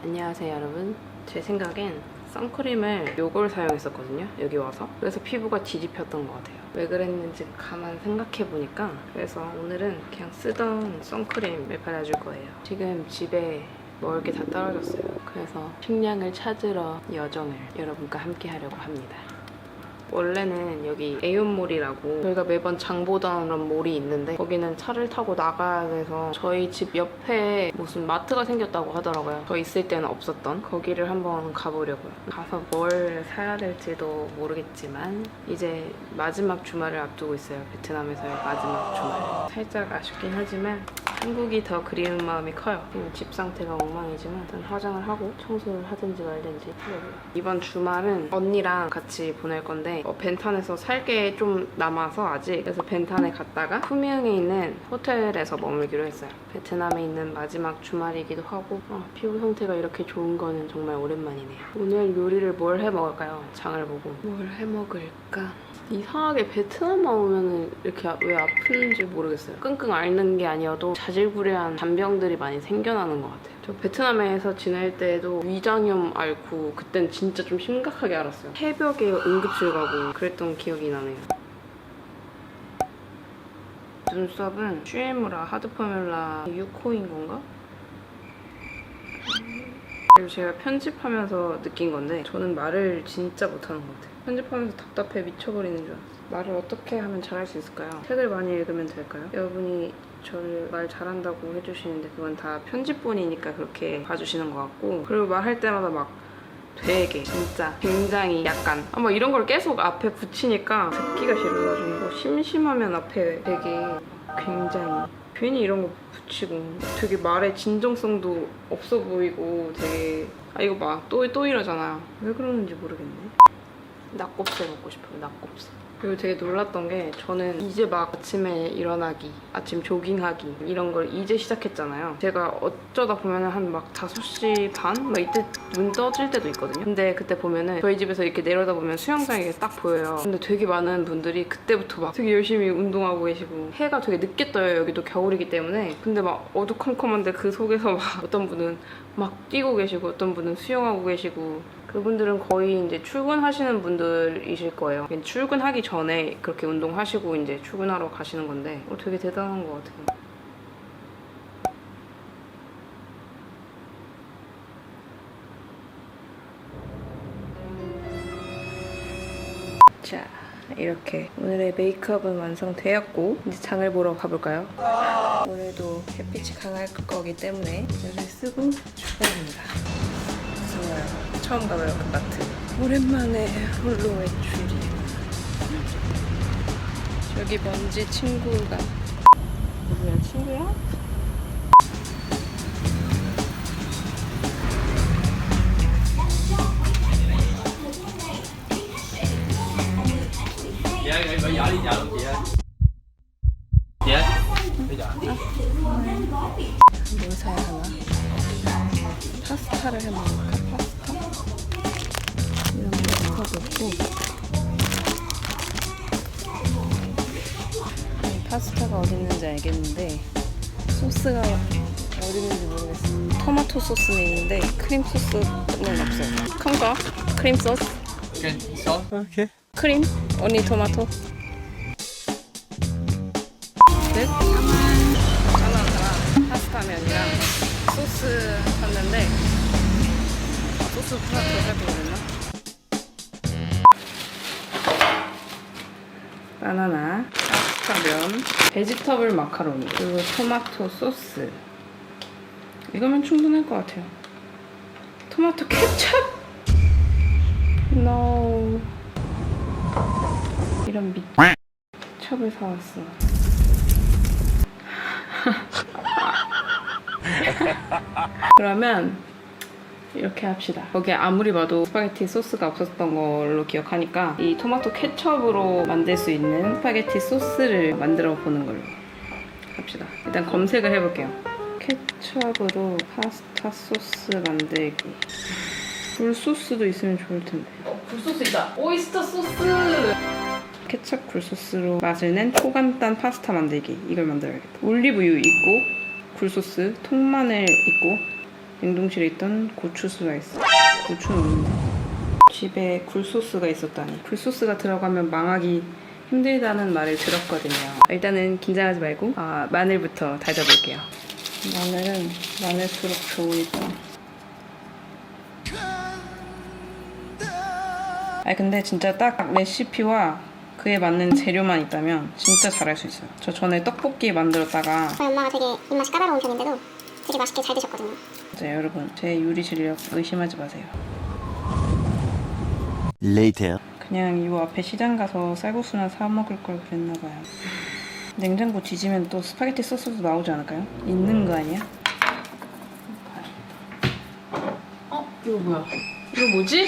안녕하세요 여러분. 제 생각엔 선크림을 요걸 사용했었거든요, 여기 와서. 그래서 피부가 뒤집혔던 것 같아요. 왜 그랬는지 가만 생각해보니까. 그래서 오늘은 그냥 쓰던 선크림을 발라줄 거예요. 지금 집에 먹을 게 다 떨어졌어요. 그래서 식량을 찾으러 여정을 여러분과 함께 하려고 합니다. 원래는 여기 에이온몰이라고 저희가 매번 장 보던 몰이 있는데, 거기는 차를 타고 나가야 돼서 저희 집 옆에 무슨 마트가 생겼다고 하더라고요. 저 있을 때는 없었던. 거기를 한번 가보려고요. 가서 뭘 사야 될지도 모르겠지만 이제 마지막 주말을 앞두고 있어요. 베트남에서의 마지막 주말. 살짝 아쉽긴 하지만 한국이 더 그리운 마음이 커요. 집 상태가 엉망이지만 일단 화장을 하고 청소를 하든지 말든지 하려고요. 이번 주말은 언니랑 같이 보낼 건데 벤탄에서 살 게 좀 남아서 아직. 그래서 벤탄에 갔다가 푸미흥에 있는 호텔에서 머물기로 했어요. 베트남에 있는 마지막 주말이기도 하고 피부 상태가 이렇게 좋은 거는 정말 오랜만이네요. 오늘 요리를 뭘 해 먹을까요? 장을 보고 뭘 해 먹을까? 이상하게 베트남만 오면은 이렇게 왜 아픈지 모르겠어요. 끙끙 앓는 게 아니어도 자질구레한 잔병들이 많이 생겨나는 것 같아요. 저 베트남에서 지낼 때도 위장염 앓고 그땐 진짜 좀 심각하게 앓았어요. 새벽에 응급실 가고 그랬던 기억이 나네요. 눈썹은 슈에무라 하드 포뮬라 6호인 건가? 그리고 제가 편집하면서 느낀 건데 저는 말을 진짜 못하는 것 같아요. 편집하면서 답답해 미쳐버리는 줄 알았어요. 말을 어떻게 하면 잘할 수 있을까요? 책을 많이 읽으면 될까요? 여러분이 저를 말 잘한다고 해주시는데 그건 다 편집본이니까 그렇게 봐주시는 것 같고, 그리고 말할 때마다 막 되게 진짜 굉장히 약간 막 이런 걸 계속 앞에 붙이니까 듣기가 싫어가지고 심심하면 앞에 되게 굉장히 괜히 이런 거 붙이고 되게 말의 진정성도 없어 보이고 되게 이거 봐 또 이러잖아요. 왜 그러는지 모르겠네. 낙곱새 먹고 싶어요. 낙곱새. 그리고 되게 놀랐던 게 저는 이제 막 아침에 일어나기, 아침 조깅하기 이런 걸 이제 시작했잖아요. 제가 어쩌다 보면은 한 막 5시 반? 막 이때 눈 떠질 때도 있거든요. 근데 그때 보면은 저희 집에서 이렇게 내려다보면 수영장이 딱 보여요. 근데 되게 많은 분들이 그때부터 막 되게 열심히 운동하고 계시고, 해가 되게 늦게 떠요. 여기도 겨울이기 때문에. 근데 막 어두컴컴한데 그 속에서 막 어떤 분은 막 뛰고 계시고 어떤 분은 수영하고 계시고, 그분들은 거의 이제 출근하시는 분들이실 거예요. 출근하기 전에 그렇게 운동하시고 이제 출근하러 가시는 건데 되게 대단한 것 같아요. 자, 이렇게 오늘의 메이크업은 완성되었고 이제 장을 보러 가볼까요? 오늘도 햇빛이 강할 거기 때문에 이를 쓰고 출발합니다. 무서워요. 처음 가봐요, 그 마트. 오랜만에 홀로 외출이. 저기 먼지 친구가. 누구야, 친구야? 뭘 사야 하나? 파스타를 해먹을까? 파스타? 이런 파스타도 있고. 파스타가 어디 있는지 알겠는데 소스가 어디 있는지 모르겠어요. 토마토 소스는 있는데 크림 소스는 없어요. 컴거 크림 소스. 오케이. 크림? 언니 토마토. 네? 까만 파스타면이랑 소스 샀는데 소스 토마토 살 거거든요. 바나나, 파스타면, 베지터블 마카로니, 그리고 토마토 소스. 이거면 충분할 것 같아요. 토마토 케첩? No. 이런 첩을 사왔어. 그러면 이렇게 합시다. 거기에 아무리 봐도 스파게티 소스가 없었던 걸로 기억하니까 이 토마토 케첩으로 만들 수 있는 스파게티 소스를 만들어 보는 걸로 합시다. 일단 검색을 해볼게요. 케첩으로 파스타 소스 만들기. 굴소스도 있으면 좋을 텐데. 굴소스 있다. 오이스터 소스. 케첩 굴소스로 맛을 낸 초간단 파스타 만들기. 이걸 만들어야겠다. 올리브유 있고 굴소스, 통마늘 있고 냉동실에 있던 고추 슬라이스. 고추는 없는데. 집에 굴소스가 있었다니. 굴소스가 들어가면 망하기 힘들다는 말을 들었거든요. 일단은 긴장하지 말고 마늘부터 다져볼게요. 마늘은 많을수록 좋으니까. 근데 진짜 딱 레시피와 그에 맞는 재료만 있다면 진짜 잘할 수 있어요. 저 전에 떡볶이 만들었다가 저희 엄마가 되게 입맛이 까다로운 편인데도 되게 맛있게 잘 드셨거든요. 네, 여러분 제 요리 실력 의심하지 마세요. Later. 그냥 이 앞에 시장 가서 쌀국수나 사 먹을 걸 그랬나봐요. 냉장고 뒤지면 또 스파게티 소스도 나오지 않을까요? 있는 거 아니야? 이거 뭐야? 이거 뭐지?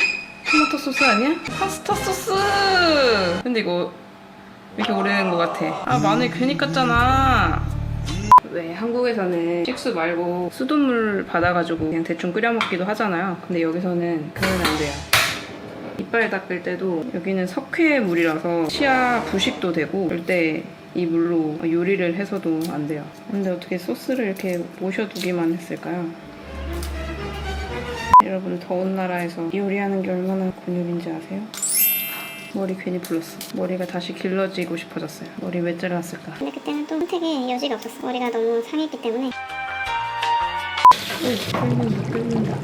토마토 소스 아니야? 파스타 소스! 근데 이거 왜 이렇게 오래된 것 같아? 마늘 괜히 깠잖아. 왜 한국에서는 식수 말고 수돗물 받아가지고 그냥 대충 끓여 먹기도 하잖아요. 근데 여기서는 그러면 안 돼요. 이빨 닦을 때도 여기는 석회물이라서 치아 부식도 되고 절대 이 물로 요리를 해서도 안 돼요. 근데 어떻게 소스를 이렇게 모셔두기만 했을까요? 여러분 더운 나라에서 요리하는 게 얼마나 곤욕인지 아세요? 머리 괜히 불렀어. 머리가 다시 길러지고 싶어졌어요. 머리 왜 잘랐을까? 근데 그때는 또 선택의 여지가 없었어. 머리가 너무 상했기 때문에. 끓는다.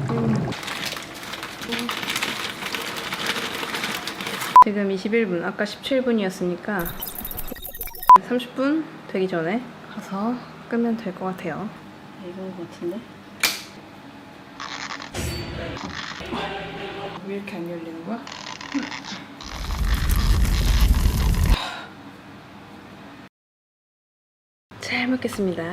지금 21분, 아까 17분이었으니까 30분 되기 전에 가서 끄면 될 것 같아요. 이건 것 같은데? 왜 이렇게 안 열리는 거야? 잘 먹겠습니다.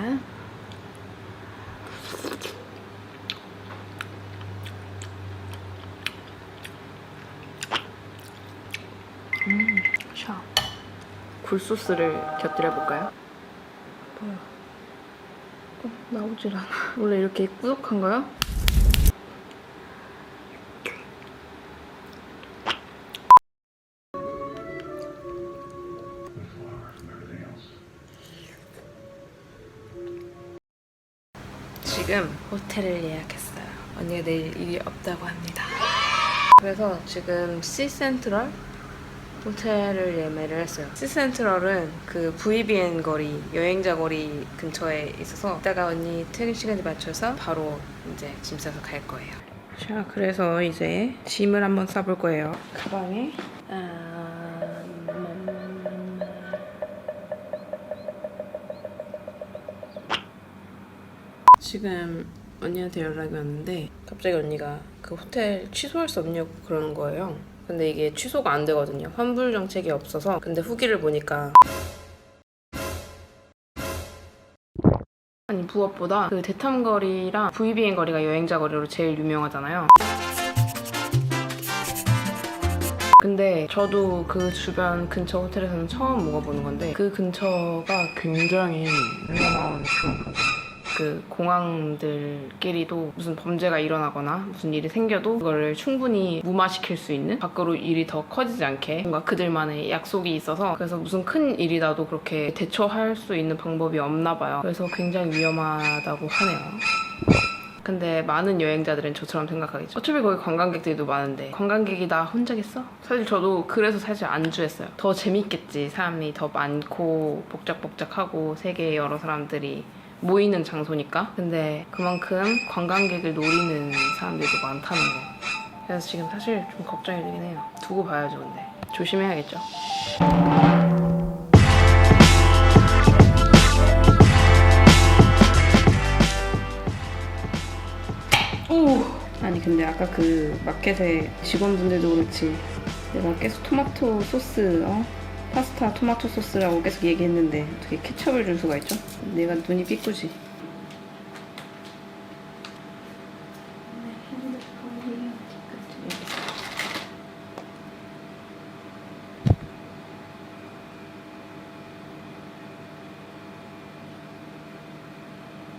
샤. 굴소스를 곁들여 볼까요? 뭐야? 나오질 않아. 원래 이렇게 꾸덕한가요? 지금 호텔을 예약했어요. 언니가 내일 일이 없다고 합니다. 그래서 지금 시센트럴 호텔을 예매를 했어요. 시센트럴은 그 VBN 거리, 여행자 거리 근처에 있어서 이따가 언니 퇴근 시간에 맞춰서 바로 이제 짐 싸서 갈 거예요. 자, 그래서 이제 짐을 한번 싸볼 거예요. 가방에 지금 언니한테 연락이 왔는데 갑자기 언니가 그 호텔 취소할 수 없냐고 그러는 거예요. 근데 이게 취소가 안 되거든요. 환불 정책이 없어서. 근데 후기를 보니까 아니 무엇보다 그 대탐거리랑 VBN 거리가 여행자 거리로 제일 유명하잖아요. 근데 저도 그 주변 근처 호텔에서는 처음 묵어보는 건데 그 근처가 굉장히 위험한 그 공항들끼리도 무슨 범죄가 일어나거나 무슨 일이 생겨도 그거를 충분히 무마시킬 수 있는, 밖으로 일이 더 커지지 않게 뭔가 그들만의 약속이 있어서, 그래서 무슨 큰 일이 나도 그렇게 대처할 수 있는 방법이 없나 봐요. 그래서 굉장히 위험하다고 하네요. 근데 많은 여행자들은 저처럼 생각하겠죠. 어차피 거기 관광객들도 많은데 관광객이 나 혼자겠어? 사실 저도 그래서 사실 안주했어요. 더 재밌겠지. 사람이 더 많고 복작복작하고 세계 여러 사람들이 모이는 장소니까. 근데 그만큼 관광객을 노리는 사람들도 많다는 거. 그래서 지금 사실 좀 걱정이 되긴 해요. 두고 봐야죠. 근데 조심해야겠죠. 오! 아니 근데 아까 그 마켓의 직원분들도 그렇지 내가 계속 토마토 소스 파스타 토마토 소스라고 계속 얘기했는데 어떻게 케첩을 줄 수가 있죠? 내가 눈이 삐꾸지.